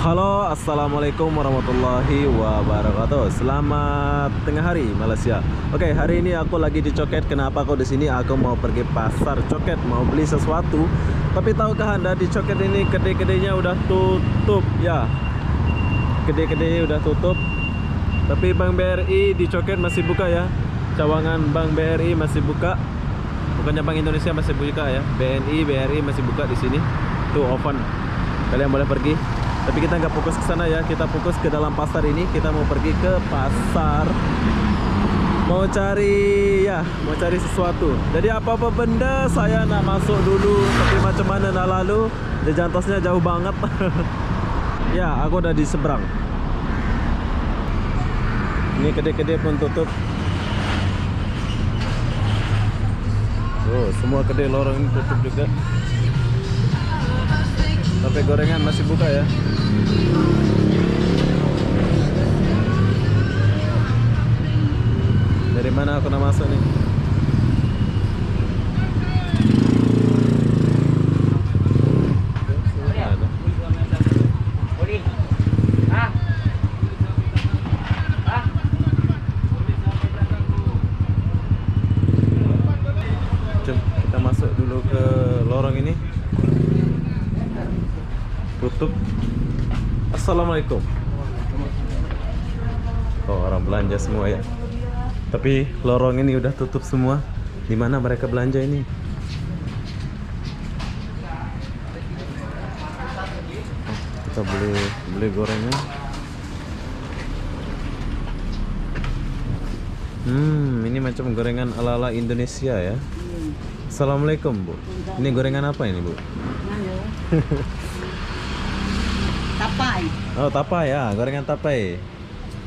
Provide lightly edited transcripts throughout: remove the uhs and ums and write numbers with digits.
Halo, assalamualaikum warahmatullahi wabarakatuh. Selamat tengah hari Malaysia. Oke, hari ini aku lagi di Coket. Kenapa aku di sini? Aku mau pergi pasar Coket, mau beli sesuatu. Tapi tahukah Anda di Coket ini kedai-kedainya udah tutup ya. Kedai-kedai udah tutup. Tapi Bank BRI di Coket masih buka ya. Cawangan Bank BRI masih buka. Bukannya Bank Indonesia masih buka ya. BNI, BRI masih buka di sini. Tuh open. Kalian boleh pergi. Tapi kita nggak fokus ke sana ya, kita fokus ke dalam pasar ini. Kita mau pergi ke pasar, mau cari sesuatu. Jadi apa-apa benda saya nak masuk dulu, tapi macam mana nak lalu, jajan tosnya jauh banget. Ya, aku udah di seberang. Ini kedai-kedai pun tutup. Oh, semua kedai lorong ini tutup juga. Tapi gorengan masih buka ya. Dari mana aku nak masuk nih? Jom kita masuk dulu ke lorong ini. Tutup. Assalamualaikum. Oh, orang belanja semua ya. Tapi lorong ini udah tutup semua. Di mana mereka belanja ini? Kita beli gorengan. Ini macam gorengan ala-ala Indonesia ya. Assalamualaikum, Bu. Ini gorengan apa ini, Bu? Tapai. Oh, tapai ya, gorengan tapai.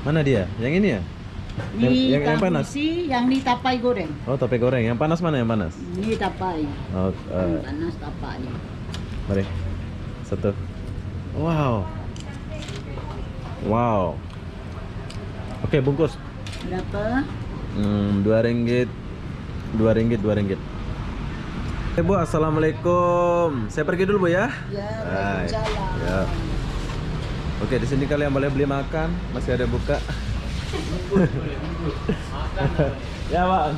Mana dia? Yang ini ya? Yang panas. Yang ni tapai goreng. Oh, tapai goreng. Yang panas mana yang panas? Ni tapai. Oh, Panas tapai. mari. Satu. Wow. Wow. Oke, bungkus. Berapa? RM2. RM2. Bu, assalamualaikum. Saya pergi dulu, Bu ya. Ya, Hai. Waalaikumsalam. Ya. Oke, di sini kalian boleh beli makan, masih ada buka. Ya, Bang.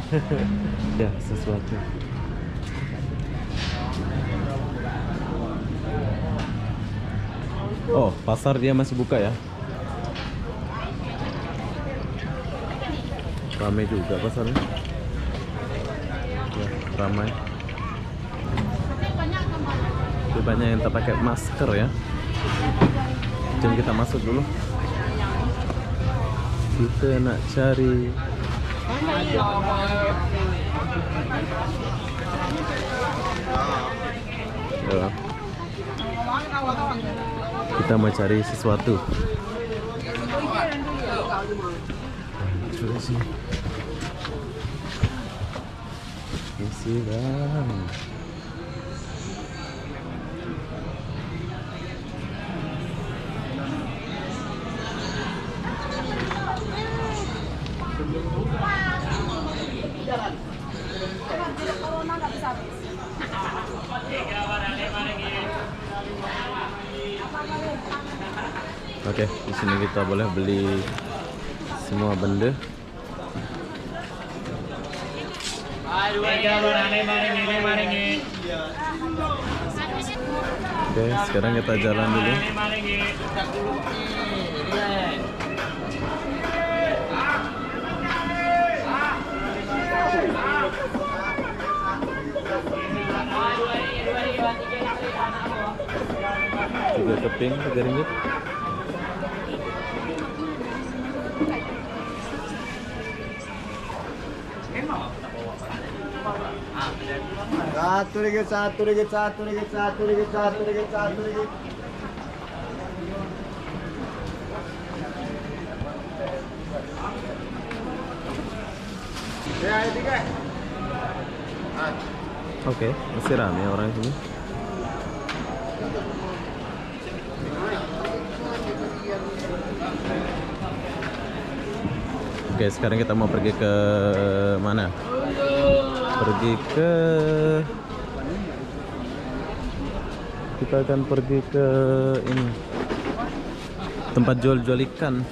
Ya, sesuatu. Oh, pasar dia masih buka ya. Ramai juga pasarnya. Ya, ramai. Tapi banyak yang tak pakai masker ya. Jom kita masuk dulu. Kita nak cari ya. Kita mau cari sesuatu. Coba sini. Isi bang. Oke, di sini kita boleh beli semua benda. Oke, sekarang kita jalan dulu. Tiga keping RM3. Satu ringgit. Ya, tiga. Oke, masih ramai orang sini. Oke, sekarang kita mau pergi ke mana? Pergi ke kita akan pergi ke ini Tempat jual-jual ikan.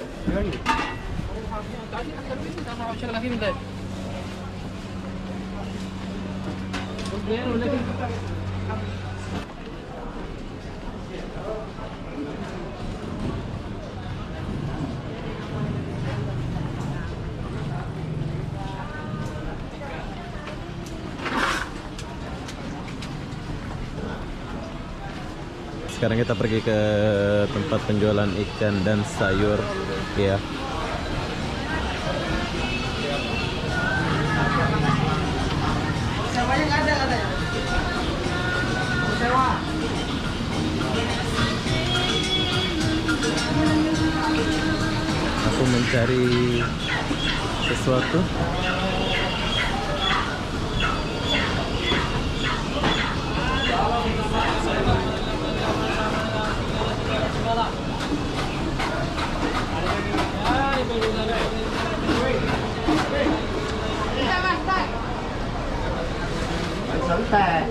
Sekarang kita pergi ke tempat penjualan ikan dan sayur ya. Sewanya nggak ada katanya. Sewa. Aku mencari sesuatu. Santai.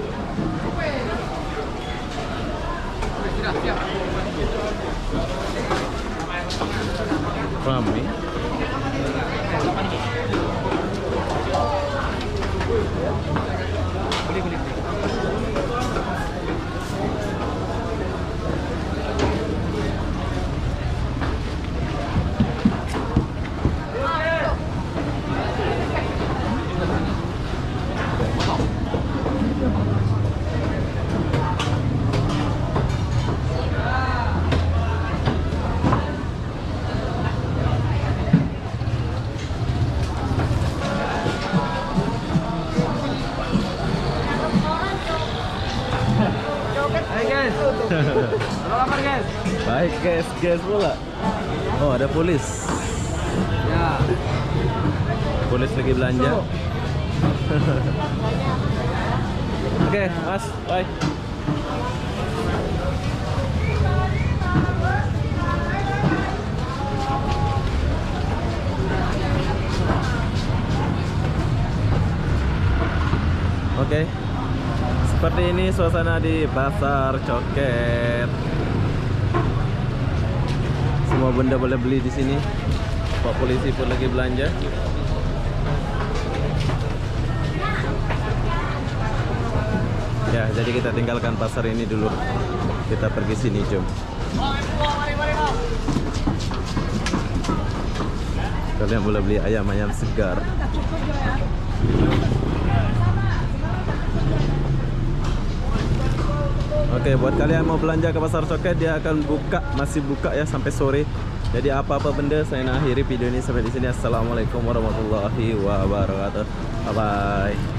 Ramai. Hai guys. Apa kabar guys? Baik guys pula. Oh, ada polis. Ya. Polis lagi belanja. Oke, Mas, bye. Oke. Seperti ini suasana di Pasar Coket. Semua benda boleh beli di sini. Pak polisi pun lagi belanja. Ya, jadi kita tinggalkan pasar ini dulu. Kita pergi sini, jom. Kalian boleh beli ayam-ayam segar. Oke, buat kalian mau belanja ke Pasar Coket, dia akan buka, masih buka ya sampai sore. Jadi apa-apa benda, saya nak akhiri video ini sampai di sini. Assalamualaikum warahmatullahi wabarakatuh. Bye bye.